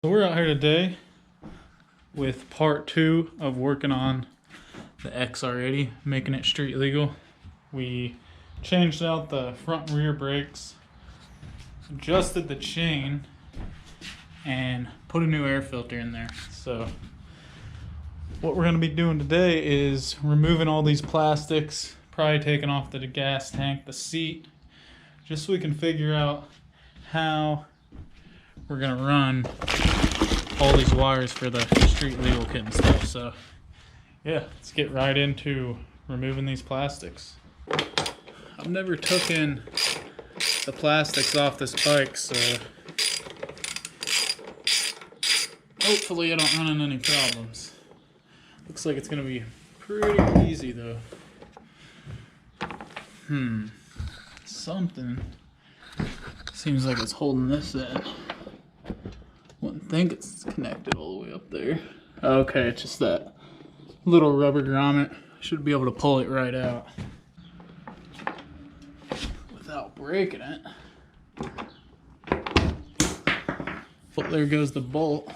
So we're out here today with part 2 of working on the XR80, making it street legal. We changed out the front and rear brakes, adjusted the chain, and put a new air filter in there. So what we're going to be doing today is removing all these plastics, probably taking off the gas tank, the seat, just so we can figure out how we're going to run all these wires for the street legal kit and stuff. So yeah, let's get right into removing these plastics. I've never taken the plastics off this bike, so hopefully I don't run into any problems. Looks like it's gonna be pretty easy though. Something seems like it's holding this in. Wouldn't think it's connected all the way up there. Okay, it's just that little rubber grommet. Should be able to pull it right out without breaking it. Oh, there goes the bolt.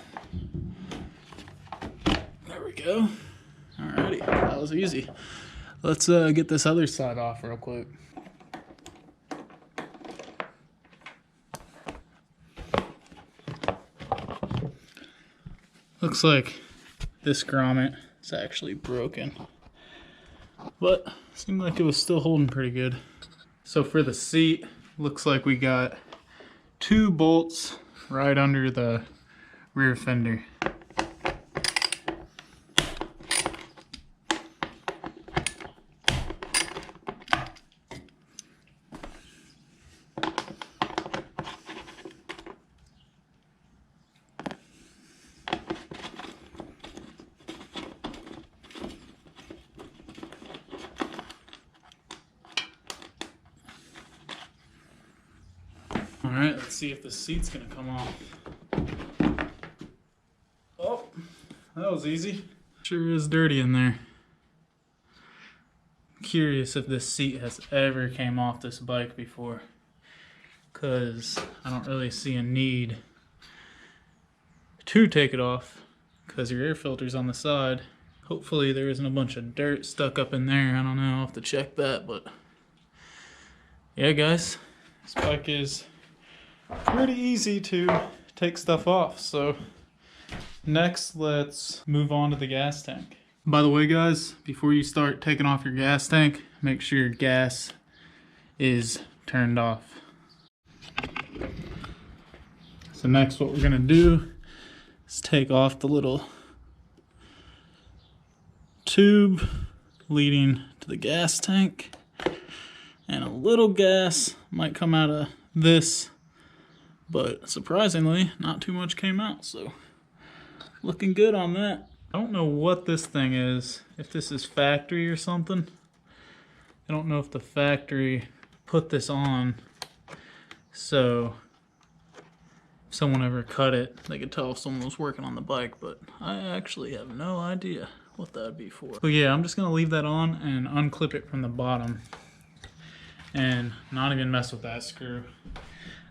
There we go. Alrighty, that was easy. Let's get this other side off real quick. Looks like this grommet is actually broken, but seemed like it was still holding pretty good. So for the seat, looks like we got 2 bolts right under the rear fender. Alright, let's see if the seat's gonna come off. Oh, that was easy. Sure is dirty in there. Curious if this seat has ever came off this bike before, because I don't really see a need to take it off because your air filter's on the side. Hopefully there isn't a bunch of dirt stuck up in there. I don't know, I'll have to check that, but yeah guys, this bike is pretty easy to take stuff off. So next, let's move on to the gas tank. By the way guys, before you start taking off your gas tank, make sure your gas is turned off. So next what we're gonna do is take off the little tube leading to the gas tank, and a little gas might come out of this, but surprisingly not too much came out, so looking good on that. I don't know what this thing is, if this is factory or something. I don't know if the factory put this on so if someone ever cut it they could tell if someone was working on the bike, but I actually have no idea what that would be for. But yeah, I'm just gonna leave that on and unclip it from the bottom and not even mess with that screw.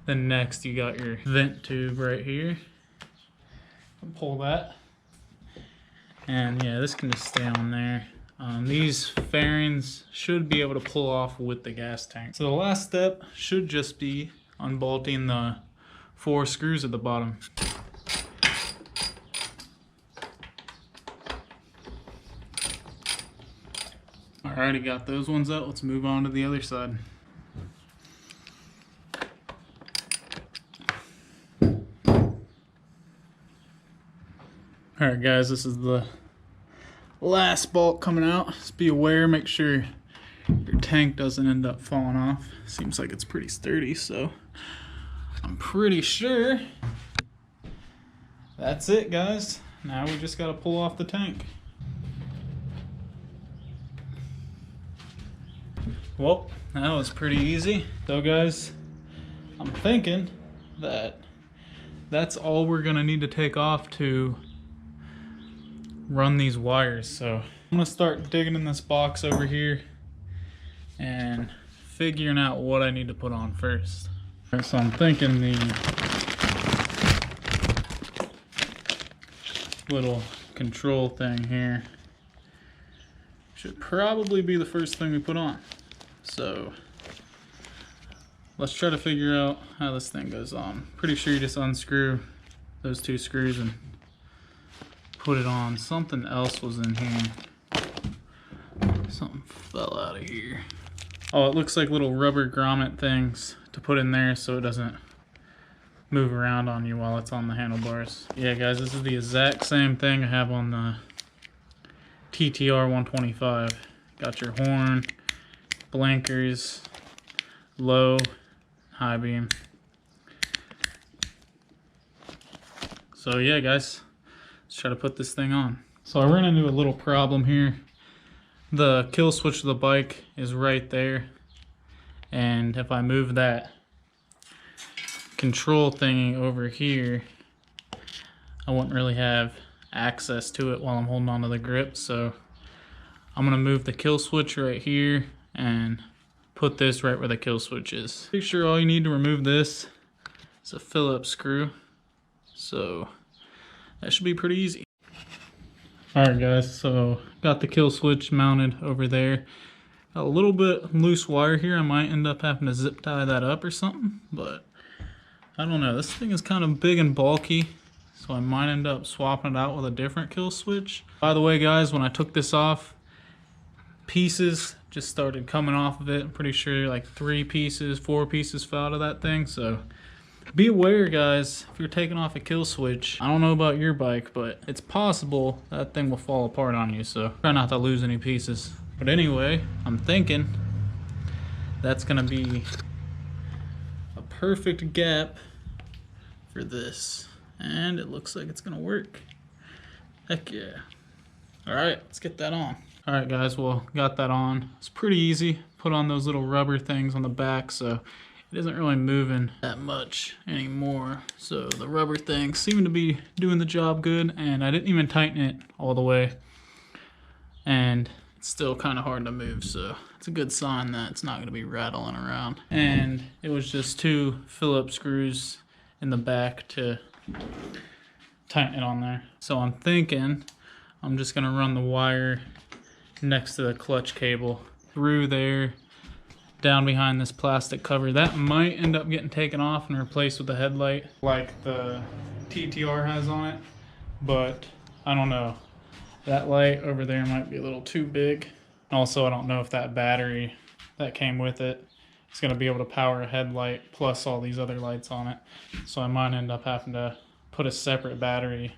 Then next you got your vent tube right here. Pull that. And yeah, this can just stay on there. These fairings should be able to pull off with the gas tank. So the last step should just be unbolting the 4 screws at the bottom. Alrighty, got those ones out. Let's move on to the other side. Alright guys, this is the last bolt coming out. Just be aware, make sure your tank doesn't end up falling off. Seems like it's pretty sturdy, so I'm pretty sure that's it guys. Now we just gotta pull off the tank. Well, that was pretty easy. So guys, I'm thinking that that's all we're gonna need to take off to run these wires. So I'm gonna start digging in this box over here and figuring out what I need to put on first. So I'm thinking the little control thing here should probably be the first thing we put on. So let's try to figure out how this thing goes on. Pretty sure you just unscrew those two screws and put it on. Something else was in here. Something fell out of here. Oh, it looks like little rubber grommet things to put in there so it doesn't move around on you while it's on the handlebars. Yeah guys, this is the exact same thing I have on the TTR 125. Got your horn, blinkers, low, high beam. So yeah guys, let's try to put this thing on. So I ran into a little problem here. The kill switch of the bike is right there, and if I move that control thingy over here, I wouldn't really have access to it while I'm holding onto the grip. So I'm gonna move the kill switch right here and put this right where the kill switch is. Pretty sure all you need to remove this is a Phillips screw, so that should be pretty easy. Alright guys, so got the kill switch mounted over there. Got a little bit loose wire here. I might end up having to zip tie that up or something, but I don't know. This thing is kind of big and bulky, so I might end up swapping it out with a different kill switch. By the way guys, when I took this off, pieces just started coming off of it. I'm pretty sure like 3 pieces, 4 pieces fell out of that thing, so be aware guys, if you're taking off a kill switch, I don't know about your bike, but it's possible that thing will fall apart on you, so try not to lose any pieces. But anyway, I'm thinking that's gonna be a perfect gap for this, and it looks like it's gonna work. Heck yeah. Alright, let's get that on. Alright guys, well, got that on. It's pretty easy. Put on those little rubber things on the back, so it isn't really moving that much anymore. So the rubber things seem to be doing the job good, and I didn't even tighten it all the way, and it's still kind of hard to move, so it's a good sign that it's not going to be rattling around. And it was just 2 Phillips screws in the back to tighten it on there. So I'm thinking I'm just going to run the wire next to the clutch cable through there, down behind this plastic cover. That might end up getting taken off and replaced with a headlight like the TTR has on it, but I don't know. That light over there might be a little too big. Also, I don't know if that battery that came with it is going to be able to power a headlight plus all these other lights on it. So I might end up having to put a separate battery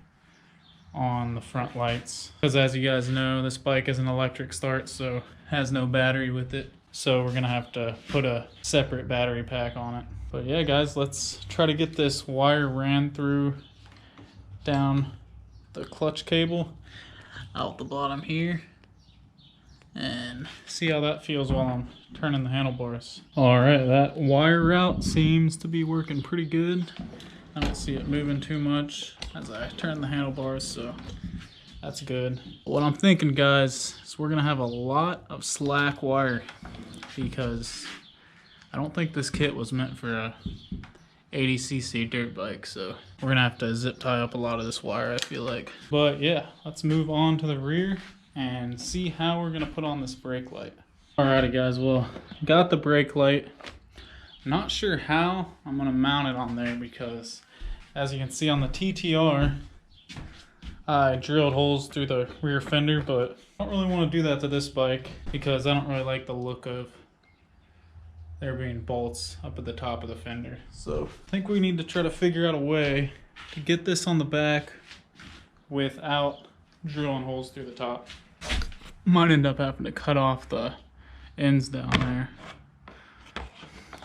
on the front lights. Because as you guys know, this bike is an electric start, so has no battery with it. So we're going to have to put a separate battery pack on it. But yeah guys, let's try to get this wire ran through down the clutch cable out the bottom here and see how that feels while I'm turning the handlebars. Alright, that wire route seems to be working pretty good. I don't see it moving too much as I turn the handlebars, so that's good. What I'm thinking guys is we're gonna have a lot of slack wire because I don't think this kit was meant for a 80cc dirt bike, so we're gonna have to zip tie up a lot of this wire, I feel like. But yeah, let's move on to the rear and see how we're gonna put on this brake light. Alrighty guys, well, got the brake light. Not sure how I'm gonna mount it on there because as you can see on the TTR, I drilled holes through the rear fender, but I don't really want to do that to this bike because I don't really like the look of there being bolts up at the top of the fender. So I think we need to try to figure out a way to get this on the back without drilling holes through the top. Might end up having to cut off the ends down there.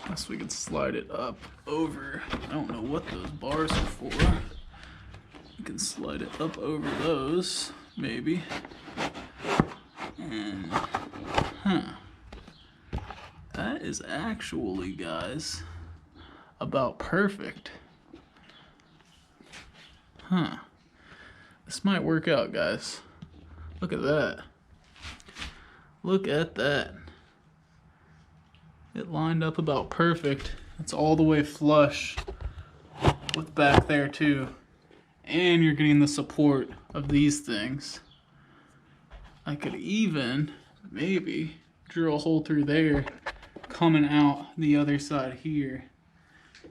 Unless we could slide it up over. I don't know what those bars are for. We can slide it up over those, maybe. And, that is actually, guys, about perfect. This might work out, guys. Look at that. Look at that. It lined up about perfect. It's all the way flush with back there too. and you're getting the support of these things. I could even maybe drill a hole through there, coming out the other side here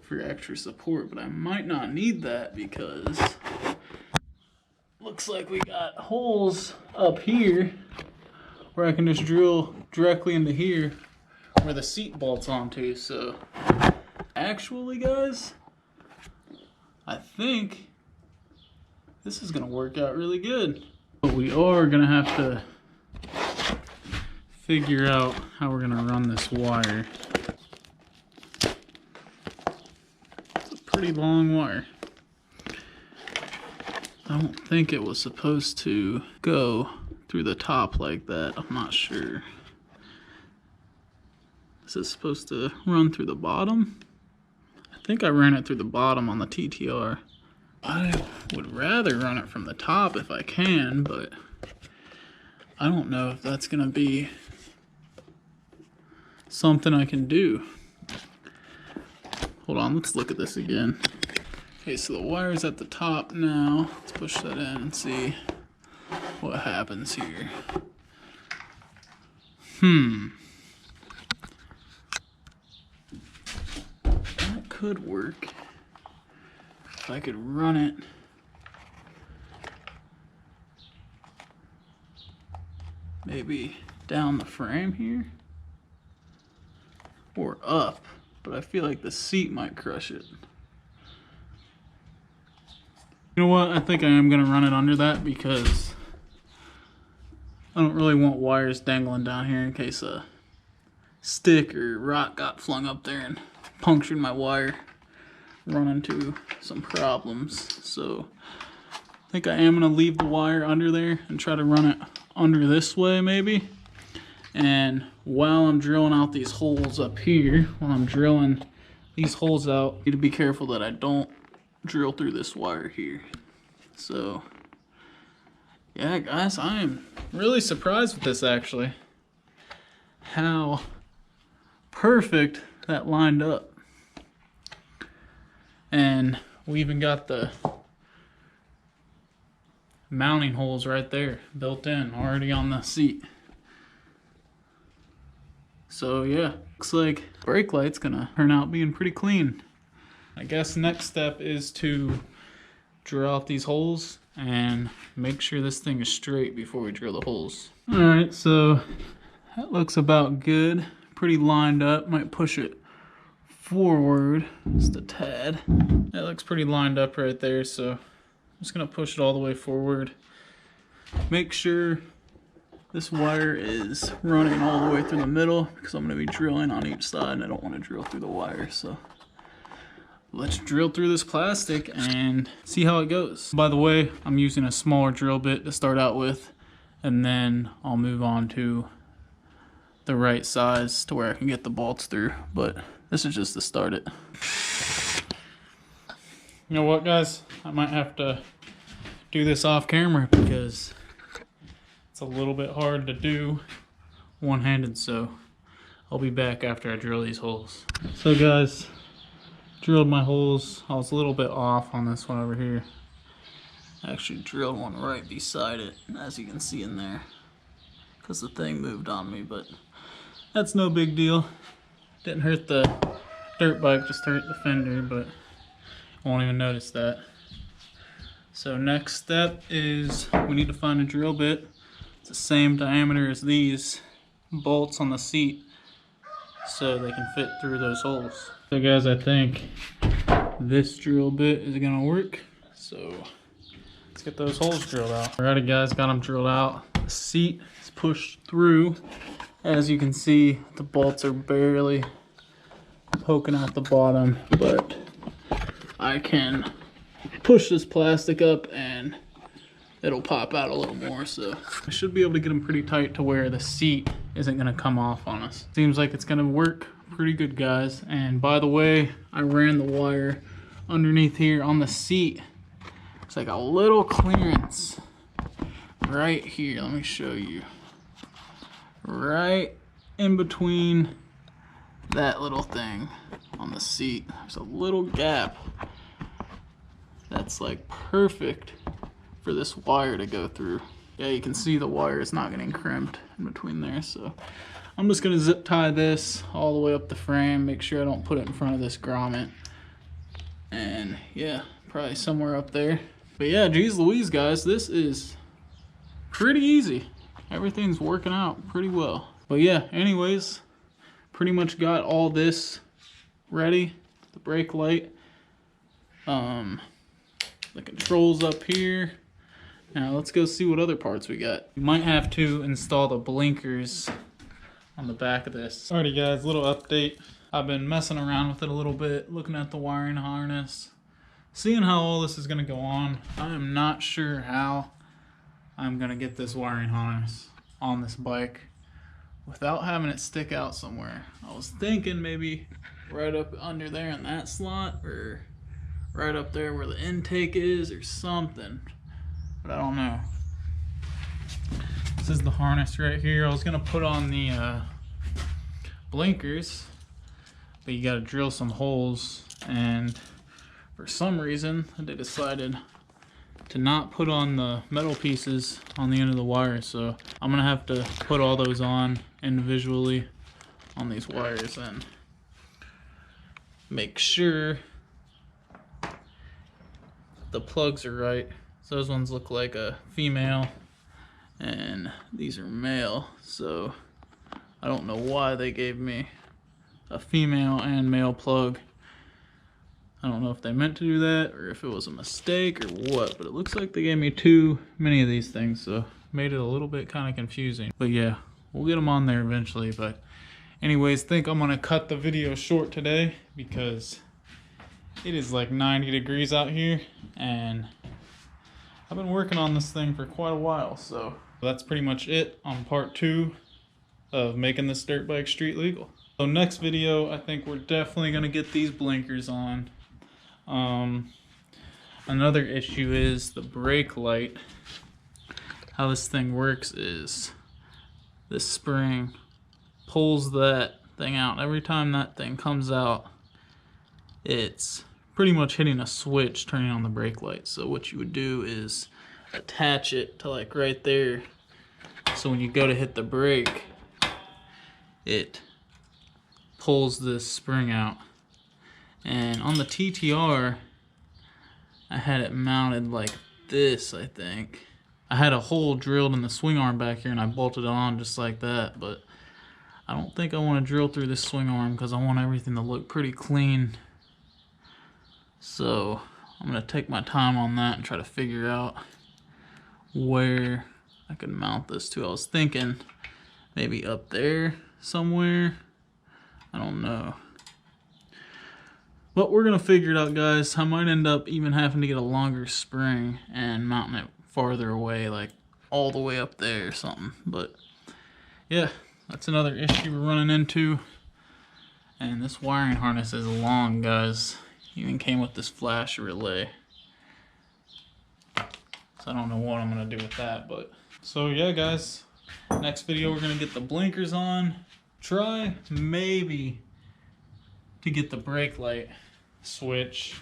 for extra support, but I might not need that because looks like we got holes up here where I can just drill directly into here where the seat bolts onto. So actually, guys, I think this is gonna work out really good. But we are gonna have to figure out how we're gonna run this wire. It's a pretty long wire. I don't think it was supposed to go through the top like that. I'm not sure. Is it supposed to run through the bottom? I think I ran it through the bottom on the TTR. I would rather run it from the top if I can, but I don't know if that's gonna be something I can do. Hold on, let's look at this again. Okay, so the wire's at the top now. Let's push that in and see what happens here. That could work. If I could run it maybe down the frame here or up, but I feel like the seat might crush it. You know what? I think I am going to run it under that because I don't really want wires dangling down here in case a stick or rock got flung up there and punctured my wire. Run into some problems. So I think I am going to leave the wire under there and try to run it under this way maybe. And while I'm drilling out these holes up here, while I'm drilling these holes out, I need to be careful that I don't drill through this wire here. So yeah, guys, I am really surprised with this actually. How perfect that lined up. And we even got the mounting holes right there built in already on the seat. So yeah, looks like brake light's gonna turn out being pretty clean. I guess next step is to drill out these holes and make sure this thing is straight before we drill the holes. Alright, so that looks about good. Pretty lined up. Might push it forward just a tad. That looks pretty lined up right there, so I'm just gonna push it all the way forward. Make sure this wire is running all the way through the middle because I'm gonna be drilling on each side and I don't want to drill through the wire. So let's drill through this plastic and see how it goes. By the way, I'm using a smaller drill bit to start out with, and then I'll move on to the right size to where I can get the bolts through, but this is just to start it. You know what, guys? I might have to do this off camera because it's a little bit hard to do one-handed, so I'll be back after I drill these holes. So guys, drilled my holes. I was a little bit off on this one over here. I actually drilled one right beside it, as you can see in there, because the thing moved on me, but that's no big deal. Didn't hurt the dirt bike, just hurt the fender, but I won't even notice that. So next step is we need to find a drill bit. It's the same diameter as these bolts on the seat so they can fit through those holes. So guys, I think this drill bit is gonna work. So let's get those holes drilled out. Alrighty guys, got them drilled out. The seat is pushed through. As you can see, the bolts are barely poking out the bottom, but I can push this plastic up and it'll pop out a little more. So I should be able to get them pretty tight to where the seat isn't gonna come off on us. Seems like it's gonna work pretty good, guys. And by the way, I ran the wire underneath here on the seat. It's like a little clearance right here. Let me show you. Right in between that little thing on the seat, there's a little gap. that's like perfect for this wire to go through. Yeah, you can see the wire is not getting crimped in between there. So I'm just gonna zip tie this all the way up the frame, make sure I don't put it in front of this grommet. And yeah, probably somewhere up there. But yeah, geez Louise guys, this is pretty easy. Everything's working out pretty well. But yeah, anyways, pretty much got all this ready. The brake light, the controls up here. Now let's go see what other parts we got. You might have to install the blinkers on the back of this. Alrighty guys, little update. I've been messing around with it a little bit, looking at the wiring harness, seeing how all this is gonna go on. I am not sure how I'm gonna get this wiring harness on this bike without having it stick out somewhere. I was thinking maybe right up under there in that slot, or right up there where the intake is, or something, but I don't know. This is the harness right here. I was gonna put on the blinkers, but you gotta drill some holes, and for some reason they decided to not put on the metal pieces on the end of the wire, so I'm gonna have to put all those on individually on these wires and make sure the plugs are right. So those ones look like a female and these are male, so I don't know why they gave me a female and male plug. I don't know if they meant to do that or if it was a mistake or what, but it looks like they gave me too many of these things, so made it a little bit kind of confusing. But yeah, we'll get them on there eventually. But anyways, think I'm gonna cut the video short today because it is like 90 degrees out here and I've been working on this thing for quite a while. So that's pretty much it on part 2 of making this dirt bike street legal. So next video, I think we're definitely gonna get these blinkers on. Another issue is the brake light. How this thing works is this spring pulls that thing out. Every time that thing comes out, it's pretty much hitting a switch turning on the brake light. So what you would do is attach it to like right there, so when you go to hit the brake, it pulls this spring out. And on the TTR, I had it mounted like this, I think. I had a hole drilled in the swing arm back here and I bolted it on just like that, but I don't think I want to drill through this swing arm because I want everything to look pretty clean. So I'm going to take my time on that and try to figure out where I could mount this to. I was thinking maybe up there somewhere. I don't know. But we're going to figure it out, guys. I might end up even having to get a longer spring and mounting it farther away, like all the way up there or something. But yeah, that's another issue we're running into. And this wiring harness is long, guys. Even came with this flash relay. So I don't know what I'm going to do with that. But so yeah, guys. Next video, we're going to get the blinkers on. Try maybe to get the brake light switch.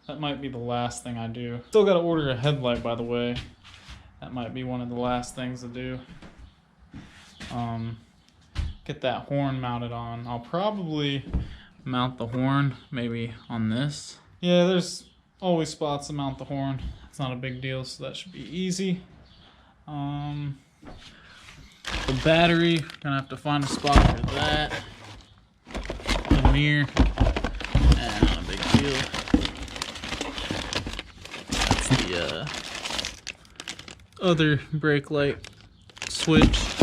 That might be the last thing I do. Still got to order a headlight, by the way. That might be one of the last things to do. Get that horn mounted on. I'll probably mount the horn maybe on this. Yeah, there's always spots to mount the horn. It's not a big deal, so that should be easy. The battery, gonna have to find a spot for that. The mirror, not a big deal. That's the other brake light switch.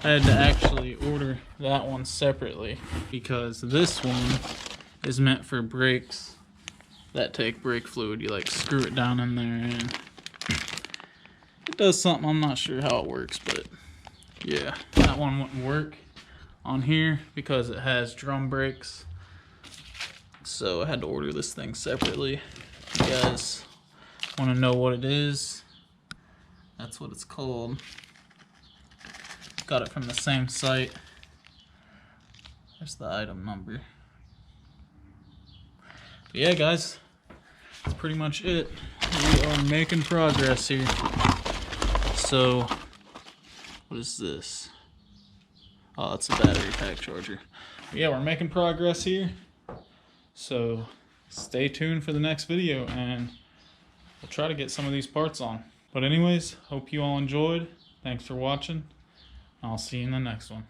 I had to actually order that one separately because this one is meant for brakes that take brake fluid. You like screw it down in there and it does something. I'm not sure how it works, but yeah, that one wouldn't work on here because it has drum brakes. So I had to order this thing separately. If you guys want to know what it is, that's what it's called. Got it from the same site. There's the item number. But yeah, guys, that's pretty much it. We are making progress here. So, what is this? Oh, it's a battery pack charger. But yeah, we're making progress here. So, stay tuned for the next video, and we'll try to get some of these parts on. But anyways, hope you all enjoyed. Thanks for watching. I'll see you in the next one.